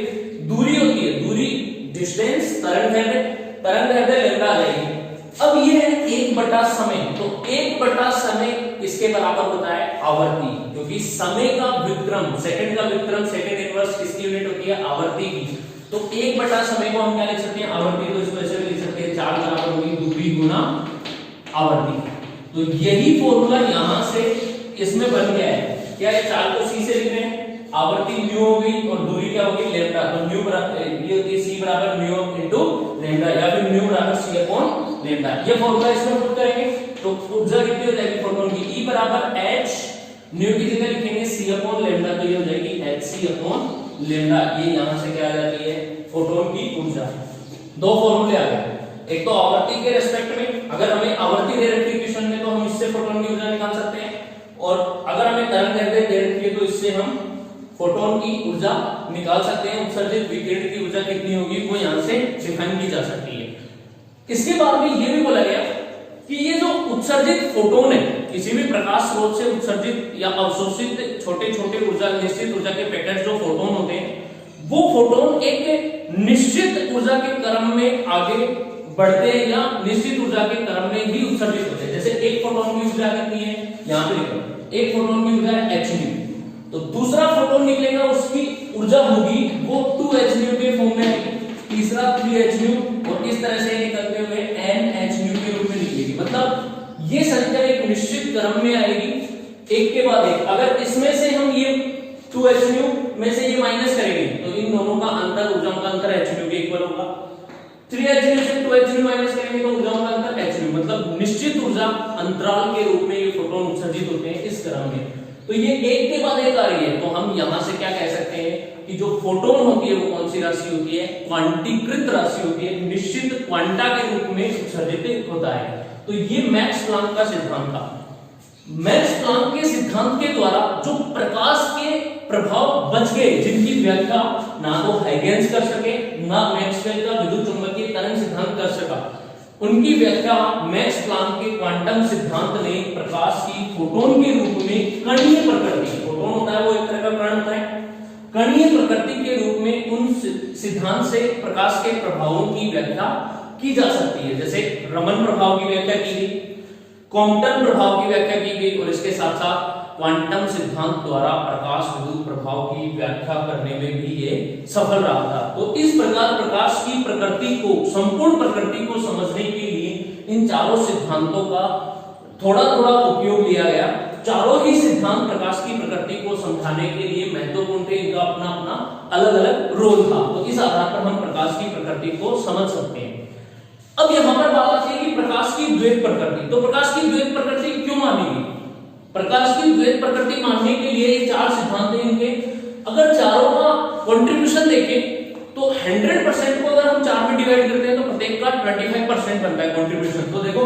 दूरी होती है, दूरी डिस्टेंस, तरंगदैर्घ्य लैम्डा आ जाएगी। अब ये है 1 समय, तो 1 समय किसके बराबर होता है, आवर्ती, क्योंकि समय का व्युत्क्रम, सेकंड का व्युत्क्रम, सेकंड इनवर्स किसकी यूनिट होती है, आवर्ती की। तो 1 समय को हम क्या लिख सकते हैं, आवर्ती। तो इसको ऐसे भी लिख सकते हैं, चाल बराबर होगी दूरी गुना आवर्ती। तो यही फॉर्मूला यहां से इसमें बन गया है। क्या है, चाल को c से लिख रहे हैं, आवर्ती न्यू होगी और दूरी क्या होगी, लैम्डा। तो न्यू बराबर ये होती है c बराबर न्यू इनटू लैम्डा, या फिर न्यू बराबर c/λ। ये फॉर्मूला इसमें पुट करेंगे तो ऊर्जा कितनी हो जाएगी फोटोन की, E बराबर h न्यू की जगह लिखेंगे c/λ, तो ये हो जाएगी hc/λ। ये यहां से क्या आ जाती है, फोटोन की ऊर्जा। दो फॉर्मूले आ गए, एक तो आवर्ती के रेस्पेक्ट में, अगर हमें आवर्ती दे रखी है क्वेश्चन में तो हम इससे फोटोन की ऊर्जा निकाल सकते हैं, और अगर हमें तरंगदैर्घ्य दे रखी है तो इससे हम फोटोन की ऊर्जा निकाल सकते हैं। उत्सर्जित विकिरण की ऊर्जा कितनी होगी वो यहां से डिफाइन की जा सकती है। इसके बाद में ये भी बोला गया कि ये जो उत्सर्जित फोटोन है, किसी भी प्रकाश स्रोत से उत्सर्जित या अवशोषित छोटे छोटे ऊर्जा, निश्चित ऊर्जा के पैकेट जो फोटोन होते हैं, वो फोटोन एक निश्चित ऊर्जा के क्रम में आगे बढ़ते हैं या निश्चित ऊर्जा के क्रम में ही उत्सर्जित होते हैं। जैसे एक फोटोन की ऊर्जा कितनी है, यहां पे लिखो, एक फोटोन की ऊर्जा है h, तो दूसरा फोटोन निकलेगा उसकी ऊर्जा होगी वो 2h के फॉर्म में, तीसरा 3h, और इस तरह से निकलते हुए NH के रूप में निकलेगी। मतलब ये संख्या एक निश्चित क्रम में आएगी, एक के बाद एक। अगर इसमें से हम ये 2h में से ये माइनस करेंगे तो इन दोनों का अंतर, ऊर्जाओं का अंतर h के इक्वल होगा। 3h से 2h माइनस करेंगे तो ऊर्जाओं का अंतर h, मतलब निश्चित ऊर्जा अंतराल के रूप में ये फोटोन उत्सर्जित होते हैं इस क्रम में। तो ये एक के बाद एक आ रही है, तो हम यहां से क्या कह सकते हैं कि जो फोटोन होती है वो कौन सी राशि होती है, क्वांटीकृत राशि होती है, निश्चित क्वांटा के रूप में उत्सर्जित होता है। तो ये मैक्स प्लांक का सिद्धांत था। मैक्स प्लांक के सिद्धांत के द्वारा जो प्रकाश के प्रभाव बच गए, जिनकी व्याख्या ना तो हाइगेंस कर सके, ना मैक्सवेल का विद्युत चुंबकीय तरंग सिद्धांत कर सका, उनकी व्याख्या मैक्स प्लांक के क्वांटम सिद्धांत ने प्रकाश की फोटोन के रूप में कणीय प्रकृति, फोटोन होता है वो एक तरह का कण होता है, कणीय प्रकृति के रूप में उन सिद्धांत से प्रकाश के प्रभावों की व्याख्या की जा सकती है। जैसे रमन प्रभाव की व्याख्या की गई, कॉम्पटन प्रभाव की व्याख्या की गई, और इसके साथ साथ क्वांटम सिद्धांत द्वारा प्रकाश विद्युत प्रभाव की व्याख्या करने में भी ये सफल रहा था। तो इस प्रकार प्रकाश की प्रकृति को, संपूर्ण प्रकृति को समझने के लिए इन चारों सिद्धांतों का थोड़ा थोड़ा उपयोग लिया गया। चारों ही सिद्धांत प्रकाश की प्रकृति को समझाने के लिए महत्वपूर्ण थे, इनका अपना अपना अलग अलग रोल था। तो इस आधार पर हम प्रकाश की प्रकृति को समझ सकते हैं। अब यहां पर बात आती है कि प्रकाश की द्वैत प्रकृति। तो प्रकाश की द्वैत प्रकृति क्यों मानी गई? प्रकाश की द्वैत प्रकृति मानने के लिए ये चार सिद्धांत हैं इनके। अगर चारों का कंट्रीब्यूशन देखें तो 100% को अगर हम चार में डिवाइड करते हैं तो प्रत्येक का 25% बनता है कंट्रीब्यूशन। तो देखो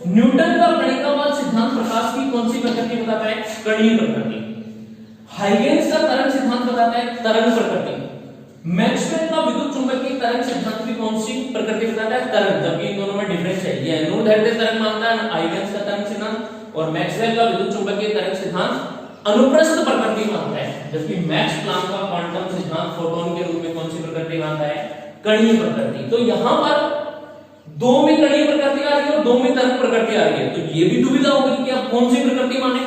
न्यूटन का कणिकावाद सिद्धांत प्रकाश की कौन सी प्रकृति बताता है? कणीय प्रकृति। हाइगेन्स का तरंग सिद्धांत बताता है तरंग प्रकृति। मैक्सवेल का विद्युत चुंबकीय तरंग सिद्धांत भी कौन सी प्रकृति बताता है? तरंग। जबकि इन दोनों में डिफरेंस है, ये अनुदैर्ध्य तरंग मानता है हाइगेन्स का तरंग सिद्धांत, और मैक्सवेल का विद्युत चुंबकीय तरंग सिद्धांत अनुप्रस्थ प्रकृति मानता है। जबकि मैक्स प्लांक का क्वांटम सिद्धांत फोटोन के रूप में कौन सी प्रकृति मानता है? कणीय प्रकृति। तो यहां पर दो में कणीय प्रकृति आ रही है और दो में तरंग प्रकृति आ रही है। तो ये भी दुविधा होगी कि आप कौन सी प्रकृति माने,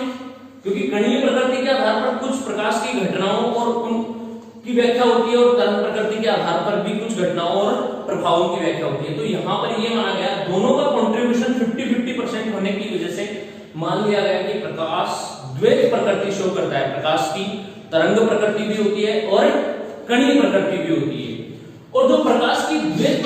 क्योंकि कणीय प्रकृति के आधार पर कुछ प्रकाश की घटनाओं और उनकी व्याख्या होती है, और तरंग प्रकृति के आधार पर भी कुछ घटनाओं और प्रभावों की व्याख्या होती है। तो यहाँ पर ये माना गया दोनों का कंट्रीब्यूशन 50-50% होने की वजह से मान लिया गया कि प्रकाश द्वैत प्रकृति शो करता है। प्रकाश की तरंग प्रकृति भी होती है और कणीय प्रकृति भी होती है। और जो प्रकाश की द्वैत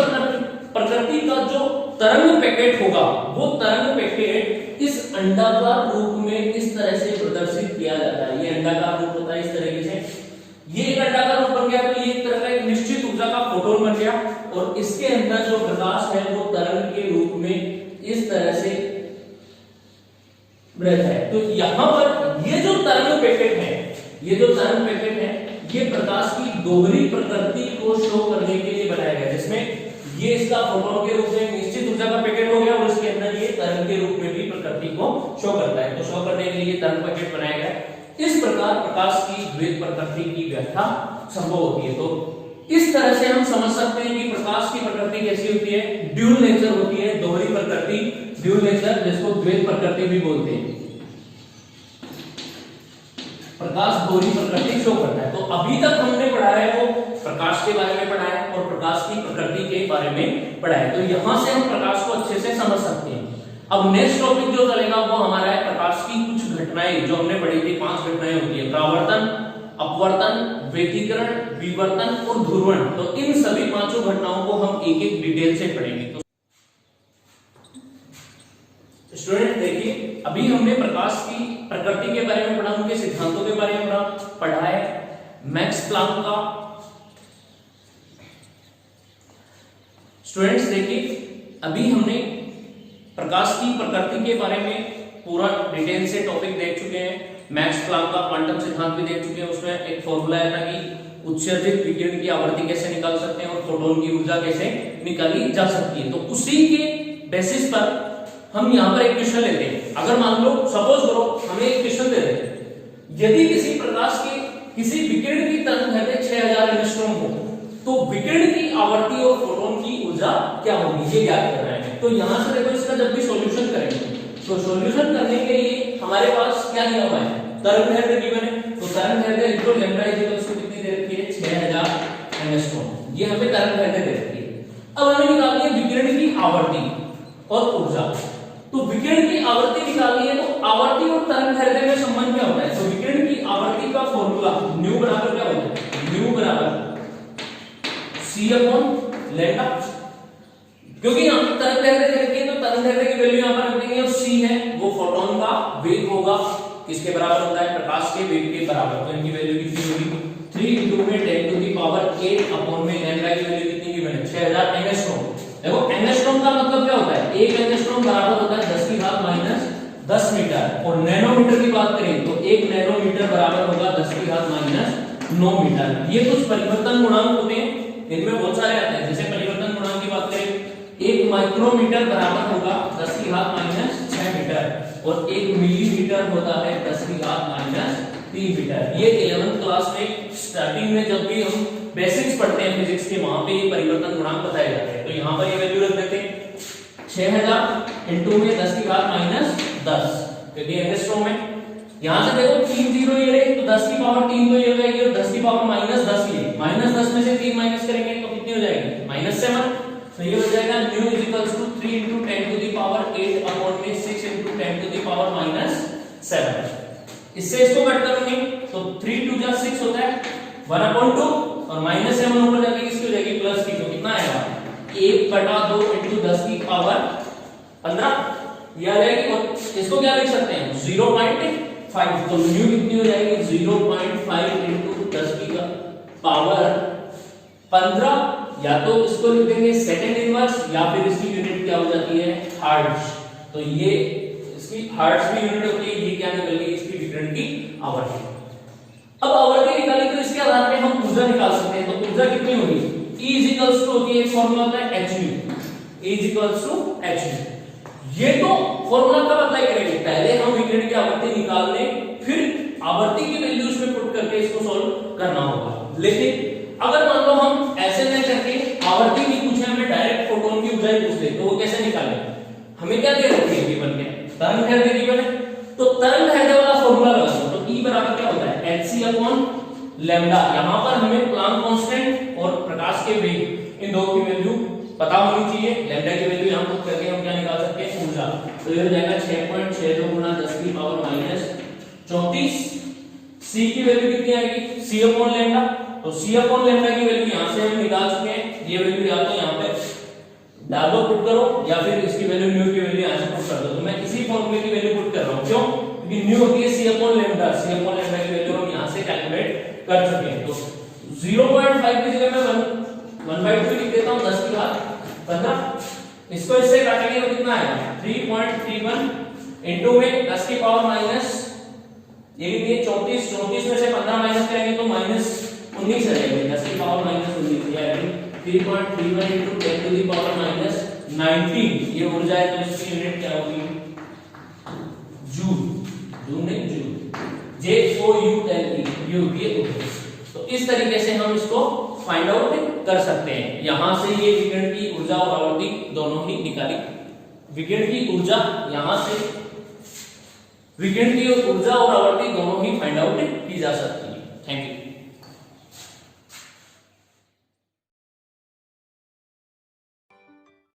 प्रकृति का जो तरंग पैकेट होगा, वो तरंग पैकेट इस अंडाकार रूप में इस तरह से प्रदर्शित किया जाता है। ये अंडाकार रूप होता है इस तरीके से, ये एक अंडाकार रूप बन गया, तो ये एक तरह का एक निश्चित ऊर्जा का फोटोन बन गया, और इसके अंदर जो प्रकाश है वो तरंग के रूप में इस तरह से रहता है। तो यहां पर ये जो तरंग पैकेट है, ये जो तरंग पैकेट है, ये प्रकाश की दोहरी प्रकृति को शो करने के लिए बनाया गया, जिसमें ये इसका फोटोन के रूप में निश्चित ऊर्जा का पैकेट हो गया और इसके अंदर ये तरंग के रूप में भी प्रकृति को शो करता है। तो शो करने के लिए तरंग पैकेट बनाया गया। इस प्रकार प्रकाश की द्वैत प्रकृति की व्याख्या संभव होती है। तो इस तरह से हम समझ सकते हैं कि प्रकाश की प्रकृति कैसी होती है? ड्यूल नेचर होती है, दोहरी प्रकृति, ड्यूल नेचर, जिसको द्वैत प्रकृति भी बोलते हैं। प्रकाश दोहरी प्रकृति शो करता है। तो अभी तक हमने पढ़ा है वो प्रकाश के बारे में पढ़ा है और प्रकाश की प्रकृति के बारे में पढ़ा है। तो यहां से हम प्रकाश को अच्छे से समझ सकते हैं। अब नेक्स्ट टॉपिक जो चलेगा वो हमारा है प्रकाश की कुछ घटनाएं जो हमने पढ़ी थी। 5 घटनाएं होती है: परावर्तन, अपवर्तन, व्यतिकरण, विवर्तन और ध्रुवण। तो इन सभी 5 घटनाओं को हम एक एक डिटेल से पढ़ेंगे। तो स्टूडेंट देखिए, अभी हमने प्रकाश की प्रकृति के बारे में पढ़ा, उनके सिद्धांतों के बारे में पढ़ा है। मैक्स प्लांक का स्टूडेंट्स देखिए, अभी हमने प्रकाश की प्रकृति के बारे में पूरा डिटेल से टॉपिक देख चुके हैं। मैक्स प्लांक का क्वांटम सिद्धांत भी देख चुके हैं। उसमें एक फॉर्मूला है था कि उत्सर्जित विकिरण की आवृत्ति कैसे निकाल सकते हैं और फोटोन की ऊर्जा कैसे निकाली जा सकती है। तो उसी के बेसिस पर हम यहाँ पर एक क्वेश्चन लेते हैं। अगर मान लो सपोज करो हमें एक क्वेश्चन दे रहे हैं, यदि किसी प्रकाश के किसी विकिरण की तरंगदैर्घ्य 6000 एंगस्ट्रॉम हो तो विकिरण की आवृत्ति और फोटोन की ऊर्जा क्या होगी, ये ज्ञात कर रहे हैं। तो यहां से देखो, इसका जब भी सॉल्यूशन करेंगे तो सॉल्यूशन करने के लिए हमारे पास क्या नियम है? तरंगदैर्घ्य गिवन है, तो तरंगदैर्घ्य इक्वल लैम्डा इक्वल टू कितनी दे रखी है? 6000 एंगस्ट्रॉम। ये हमें तरंगदैर्घ्य दे रखी है। अब हमें निकालनी है विकिरण की आवृत्ति और ऊर्जा। तो विकिरण की आवृत्ति निकालनी है, तो आवृत्ति और तरंगदैर्घ्य में संबंध क्या होता है? तो विकिरण की आवृत्ति का फॉर्मूला न्यू बराबर क्या होता है? न्यू बराबर c अपॉन लैम्डा। क्योंकि यहां पे तरंगदैर्घ्य दे रखी है तो तरंगदैर्घ्य की वैल्यू यहां पर रख देंगे, और c है वो फोटोन का वेग होगा, किसके बराबर होता है? प्रकाश के वेग के बराबर। तो इनकी वैल्यू कितनी होगी? 3 × 10⁻⁸ अपॉन में लैम्डा की वैल्यू कितनी की बने? 6000 एंगस्ट्रॉम। देखो एंगस्ट्रॉम का मतलब क्या होता है? 1 एंगस्ट्रॉम बराबर होता है 10⁻⁻10 मीटर। और नैनोमीटर की बात करें तो 1 नैनोमीटर बराबर होगा 10⁻⁹ मीटर। ये कुछ परिवर्तन गुणांक होते हैं, इनमें बहुत सारे आते हैं। जैसे परिवर्तन गुणांक की बात करें, 1 माइक्रोमीटर बराबर होगा 10 की घात -6 मीटर और 1 मिलीमीटर होता है 10 की घात -3 मीटर। ये 11th क्लास में स्टार्टिंग में जब भी हम बेसिक्स पढ़ते हैं फिजिक्स के, वहां पे ये परिवर्तन गुणांक बताए जाते हैं। तो यहाँ पर ये वैल्यू रख देते हैं 6000 इनटू में 10 की घात -10, क्योंकि एंगस्ट्रॉम में यहां से देखो 3 जीरो ये रहे तो 10 की पावर 3 तो ये हो जाएगी और 10 की पावर -10 ये -10 में से 3 माइनस करेंगे तो कितनी हो जाएगी -7। तो ये हो जाएगा nu is equals to 3 into 10 to the power 8 upon में 6 into 10 to the power -7। इससे इसको कट करोगे तो 3 2 जा 6 होता है 1/2 और -7 ऊपर जाके किसकी हो जाएगी प्लस की, तो कितना आएगा 1/2 into 10 की पावर 15 ये आ जाएगी। और इसको क्या लिख सकते हैं 0.5, तो न्यू कितनी हो जाएगी 0.5 into 10 की पावर 15, या तो इसको लिख देंगे सेकंड इनवर्स या फिर इसकी यूनिट क्या हो जाती है हर्ट्ज। तो ये इसकी हर्ट्ज की यूनिट होती है, ये क्या निकल गई इसकी विकिरण की आवृत्ति। अब आवृत्ति निकाली तो इसके आधार पे हम ऊर्जा निकाल सकते हैं। तो ऊर्जा कितनी होगी E इक्वल्स टू होती है, एक फार्मूला होता है hν, E equals to hν। ये तो फार्मूला कब अप्लाई करेंगे, पहले हम विकिरण की आवृत्ति निकाल लें फिर आवृत्ति की वैल्यूज में पुट करके इसको सॉल्व करना होगा। लेकिन अगर मान लो हम ऐसे नहीं करके आवृत्ति नहीं पूछे, हमें डायरेक्ट फोटोन की ऊंचाई पूछ ले, तो वो कैसे निकालें, हमें क्या दे रखी है गिवन में तरंग दैर्घ्य गिवन है। तो तरंग दैर्घ्य वाला फार्मूला लगा दो, तो E बराबर क्या होता है hc अपॉन लैम्डा। यहां पर हमें प्लांक कांस्टेंट और प्रकाश के वेग इन दो की वैल्यू पता होनी चाहिए। लैम्डा की वैल्यू यहां पुट करके हम क्या निकाल सकते हैं ऊर्जा। तो ये हो जाएगा 6.62 गुना 10 की पावर -34। C की वैल्यू कितनी आएगी C अपॉन लैम्डा, तो C अपॉन लैम्डा की वैल्यू यहां से हम निकाल चुके हैं। ये वैल्यू या तो यहां पे डाल दो पुट करो या फिर इसकी वैल्यू न्यू की वैल्यू यहां से पुट कर दो। तो मैं इसी फॉर्मूले की वैल्यू पुट कर रहा हूं, क्यों, क्योंकि न्यू होती है C upon lambda, C upon lambda की वैल्यू हम यहां से कैलकुलेट कर चुके हैं। तो 0.5 की जगह मैं 1/2 लिख देता हूं 10 की घात 15। इसको इससे काटेंगे तो कितना आएगा 3.31 इनटू में 10 की पावर माइनस ये कितनी है 34, 34 में से 15 माइनस करेंगे तो -19 आ जाएगी, 10 की पावर -19 यानी 3.31 into 10 to the power -19। ये ऊर्जा है तो इसकी यूनिट क्या होगी जूल, जूल नहीं जूल, JOULE। तो इस तरीके से हम इसको फाइंड आउट कर सकते हैं। यहां से ये विकिरण की ऊर्जा और आवृत्ति दोनों ही निकाली, विकिरण की ऊर्जा यहां से विकिरण की ऊर्जा और आवृत्ति दोनों ही फाइंड आउट की जा सकती है। Thank you.